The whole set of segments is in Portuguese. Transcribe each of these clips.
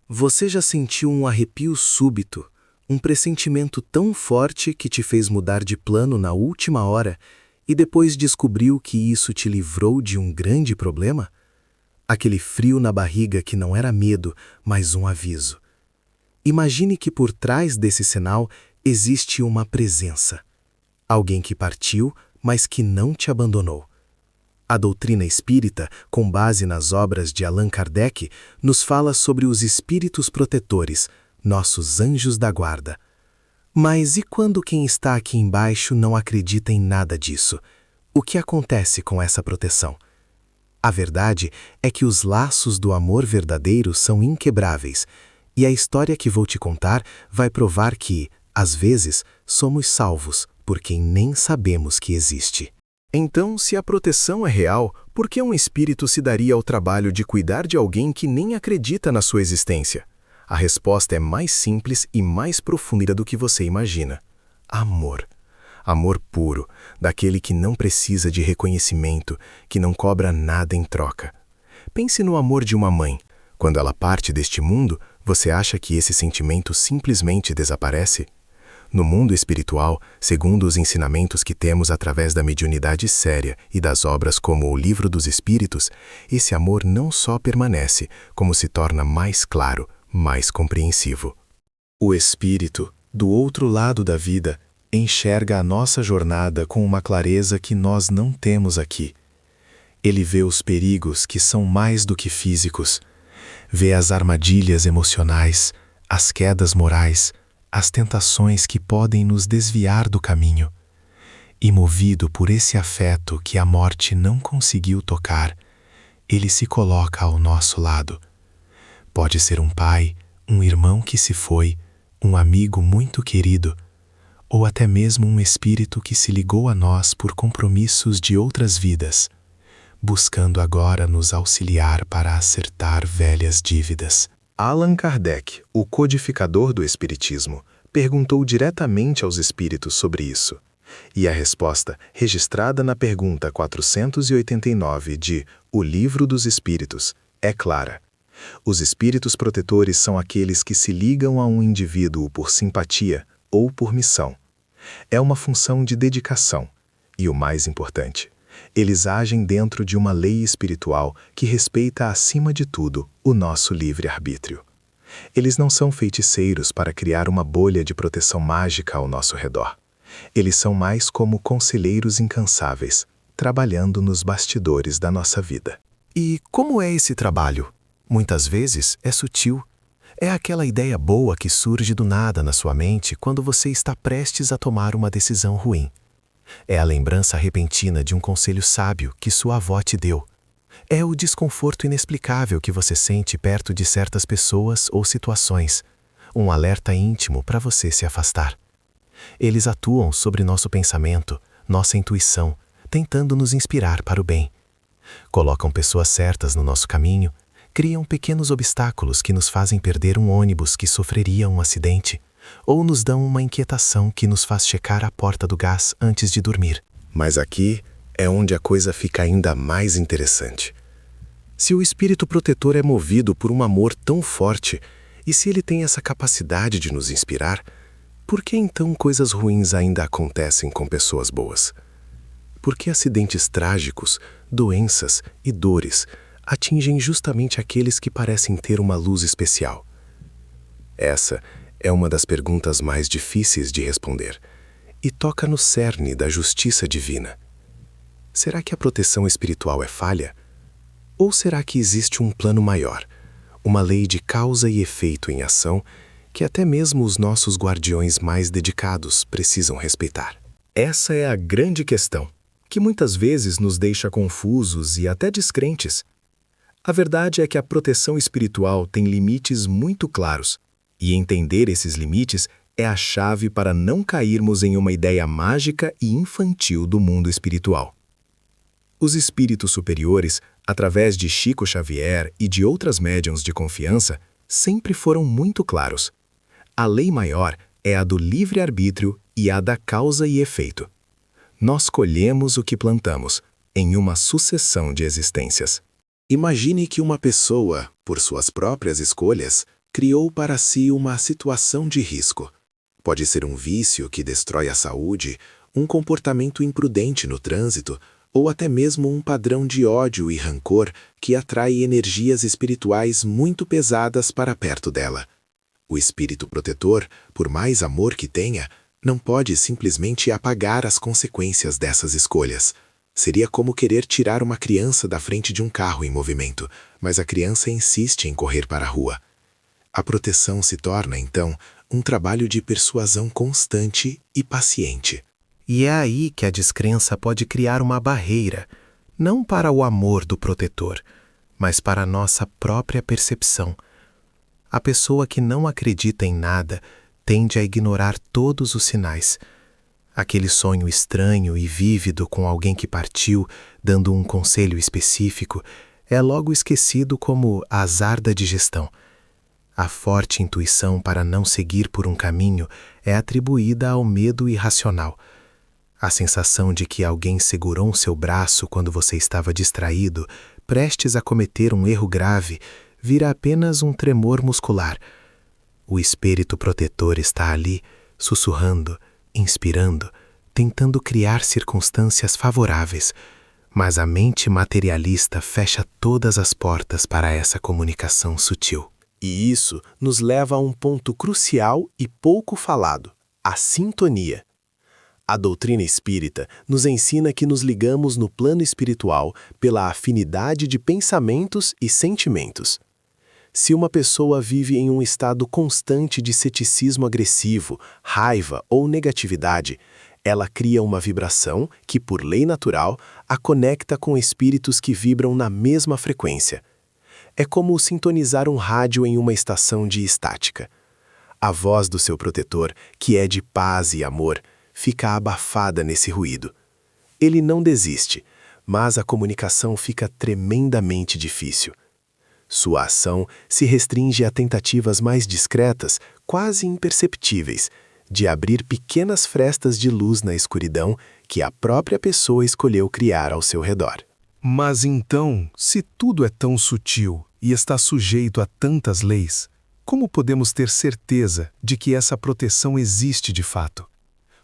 Você já sentiu um arrepio súbito, um pressentimento tão forte que te fez mudar de plano na última hora e depois descobriu que isso te livrou de um grande problema? Aquele frio na barriga que não era medo, mas um aviso. Imagine que por trás desse sinal existe uma presença. Alguém que partiu, mas que não te abandonou. A doutrina espírita, com base nas obras de Allan Kardec, nos fala sobre os espíritos protetores, nossos anjos da guarda. Mas e quando quem está aqui embaixo não acredita em nada disso? O que acontece com essa proteção? A verdade é que os laços do amor verdadeiro são inquebráveis, e a história que vou te contar vai provar que, às vezes, somos salvos por quem nem sabemos que existe. Então, se a proteção é real, por que um espírito se daria ao trabalho de cuidar de alguém que nem acredita na sua existência? A resposta é mais simples e mais profunda do que você imagina. Amor. Amor puro, daquele que não precisa de reconhecimento, que não cobra nada em troca. Pense no amor de uma mãe. Quando ela parte deste mundo, você acha que esse sentimento simplesmente desaparece? No mundo espiritual, segundo os ensinamentos que temos através da mediunidade séria e das obras como o Livro dos Espíritos, esse amor não só permanece, como se torna mais claro, mais compreensivo. O espírito, do outro lado da vida, enxerga a nossa jornada com uma clareza que nós não temos aqui. Ele vê os perigos que são mais do que físicos, vê as armadilhas emocionais, as quedas morais, as tentações que podem nos desviar do caminho. E movido por esse afeto que a morte não conseguiu tocar, ele se coloca ao nosso lado. Pode ser um pai, um irmão que se foi, um amigo muito querido, ou até mesmo um espírito que se ligou a nós por compromissos de outras vidas, buscando agora nos auxiliar para acertar velhas dívidas. Allan Kardec, o codificador do Espiritismo, perguntou diretamente aos espíritos sobre isso. E a resposta, registrada na pergunta 489 de O Livro dos Espíritos, é clara. Os espíritos protetores são aqueles que se ligam a um indivíduo por simpatia ou por missão. É uma função de dedicação. E o mais importante, eles agem dentro de uma lei espiritual que respeita acima de tudo o nosso livre-arbítrio. Eles não são feiticeiros para criar uma bolha de proteção mágica ao nosso redor. Eles são mais como conselheiros incansáveis, trabalhando nos bastidores da nossa vida. E como é esse trabalho? Muitas vezes é sutil. É aquela ideia boa que surge do nada na sua mente quando você está prestes a tomar uma decisão ruim. É a lembrança repentina de um conselho sábio que sua avó te deu. É o desconforto inexplicável que você sente perto de certas pessoas ou situações. Um alerta íntimo para você se afastar. Eles atuam sobre nosso pensamento, nossa intuição, tentando nos inspirar para o bem. Colocam pessoas certas no nosso caminho, criam pequenos obstáculos que nos fazem perder um ônibus que sofreria um acidente, ou nos dão uma inquietação que nos faz checar a porta do gás antes de dormir. Mas aqui é onde a coisa fica ainda mais interessante. Se o espírito protetor é movido por um amor tão forte, e se ele tem essa capacidade de nos inspirar, por que então coisas ruins ainda acontecem com pessoas boas? Por que acidentes trágicos, doenças e dores atingem justamente aqueles que parecem ter uma luz especial? Essa é uma das perguntas mais difíceis de responder e toca no cerne da justiça divina. Será que a proteção espiritual é falha? Ou será que existe um plano maior, uma lei de causa e efeito em ação que até mesmo os nossos guardiões mais dedicados precisam respeitar? Essa é a grande questão, que muitas vezes nos deixa confusos e até descrentes. A verdade é que a proteção espiritual tem limites muito claros, e entender esses limites é a chave para não cairmos em uma ideia mágica e infantil do mundo espiritual. Os espíritos superiores, através de Chico Xavier e de outras médiuns de confiança, sempre foram muito claros. A lei maior é a do livre-arbítrio e a da causa e efeito. Nós colhemos o que plantamos, em uma sucessão de existências. Imagine que uma pessoa, por suas próprias escolhas, criou para si uma situação de risco. Pode ser um vício que destrói a saúde, um comportamento imprudente no trânsito, ou até mesmo um padrão de ódio e rancor que atrai energias espirituais muito pesadas para perto dela. O espírito protetor, por mais amor que tenha, não pode simplesmente apagar as consequências dessas escolhas. Seria como querer tirar uma criança da frente de um carro em movimento, mas a criança insiste em correr para a rua. A proteção se torna, então, um trabalho de persuasão constante e paciente. E é aí que a descrença pode criar uma barreira, não para o amor do protetor, mas para a nossa própria percepção. A pessoa que não acredita em nada tende a ignorar todos os sinais. Aquele sonho estranho e vívido com alguém que partiu, dando um conselho específico, é logo esquecido como azar da digestão. A forte intuição para não seguir por um caminho é atribuída ao medo irracional. A sensação de que alguém segurou seu braço quando você estava distraído, prestes a cometer um erro grave, vira apenas um tremor muscular. O espírito protetor está ali, sussurrando, inspirando, tentando criar circunstâncias favoráveis, mas a mente materialista fecha todas as portas para essa comunicação sutil. E isso nos leva a um ponto crucial e pouco falado: a sintonia. A doutrina espírita nos ensina que nos ligamos no plano espiritual pela afinidade de pensamentos e sentimentos. Se uma pessoa vive em um estado constante de ceticismo agressivo, raiva ou negatividade, ela cria uma vibração que, por lei natural, a conecta com espíritos que vibram na mesma frequência. É como sintonizar um rádio em uma estação de estática. A voz do seu protetor, que é de paz e amor, fica abafada nesse ruído. Ele não desiste, mas a comunicação fica tremendamente difícil. Sua ação se restringe a tentativas mais discretas, quase imperceptíveis, de abrir pequenas frestas de luz na escuridão que a própria pessoa escolheu criar ao seu redor. Mas então, se tudo é tão sutil e está sujeito a tantas leis, como podemos ter certeza de que essa proteção existe de fato?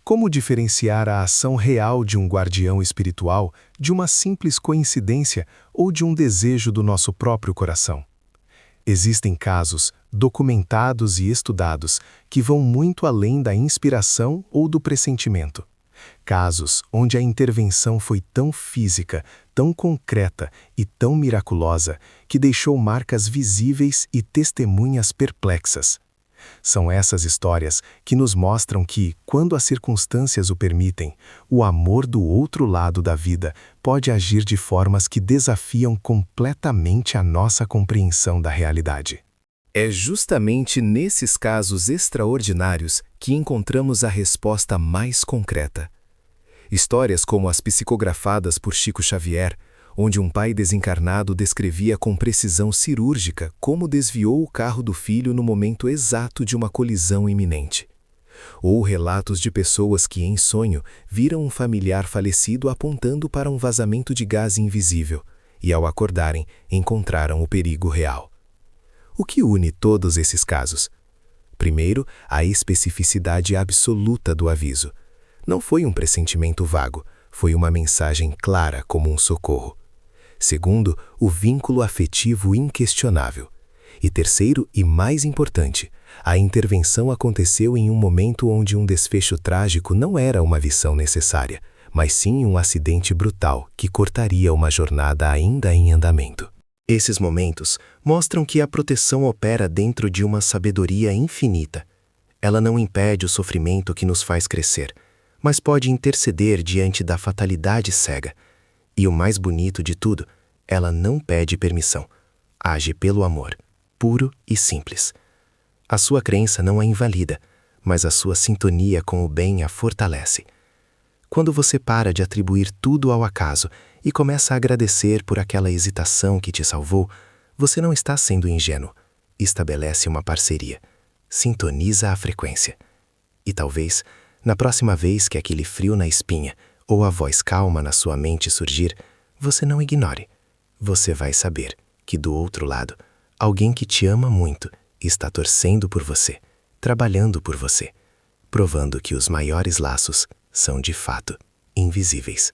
Como diferenciar a ação real de um guardião espiritual de uma simples coincidência ou de um desejo do nosso próprio coração? Existem casos, documentados e estudados, que vão muito além da inspiração ou do pressentimento. Casos onde a intervenção foi tão física, tão concreta e tão miraculosa que deixou marcas visíveis e testemunhas perplexas. São essas histórias que nos mostram que, quando as circunstâncias o permitem, o amor do outro lado da vida pode agir de formas que desafiam completamente a nossa compreensão da realidade. É justamente nesses casos extraordinários que encontramos a resposta mais concreta. Histórias como as psicografadas por Chico Xavier, onde um pai desencarnado descrevia com precisão cirúrgica como desviou o carro do filho no momento exato de uma colisão iminente. Ou relatos de pessoas que, em sonho, viram um familiar falecido apontando para um vazamento de gás invisível e, ao acordarem, encontraram o perigo real. O que une todos esses casos? Primeiro, a especificidade absoluta do aviso. Não foi um pressentimento vago, foi uma mensagem clara como um socorro. Segundo, o vínculo afetivo inquestionável. E terceiro, e mais importante, a intervenção aconteceu em um momento onde um desfecho trágico não era uma visão necessária, mas sim um acidente brutal que cortaria uma jornada ainda em andamento. Esses momentos mostram que a proteção opera dentro de uma sabedoria infinita. Ela não impede o sofrimento que nos faz crescer, mas pode interceder diante da fatalidade cega. E o mais bonito de tudo, ela não pede permissão. Age pelo amor, puro e simples. A sua crença não a invalida, mas a sua sintonia com o bem a fortalece. Quando você para de atribuir tudo ao acaso e começa a agradecer por aquela hesitação que te salvou, você não está sendo ingênuo. Estabelece uma parceria. Sintoniza a frequência. E talvez, na próxima vez que aquele frio na espinha ou a voz calma na sua mente surgir, você não ignore. Você vai saber que do outro lado, alguém que te ama muito está torcendo por você, trabalhando por você, provando que os maiores laços são de fato invisíveis.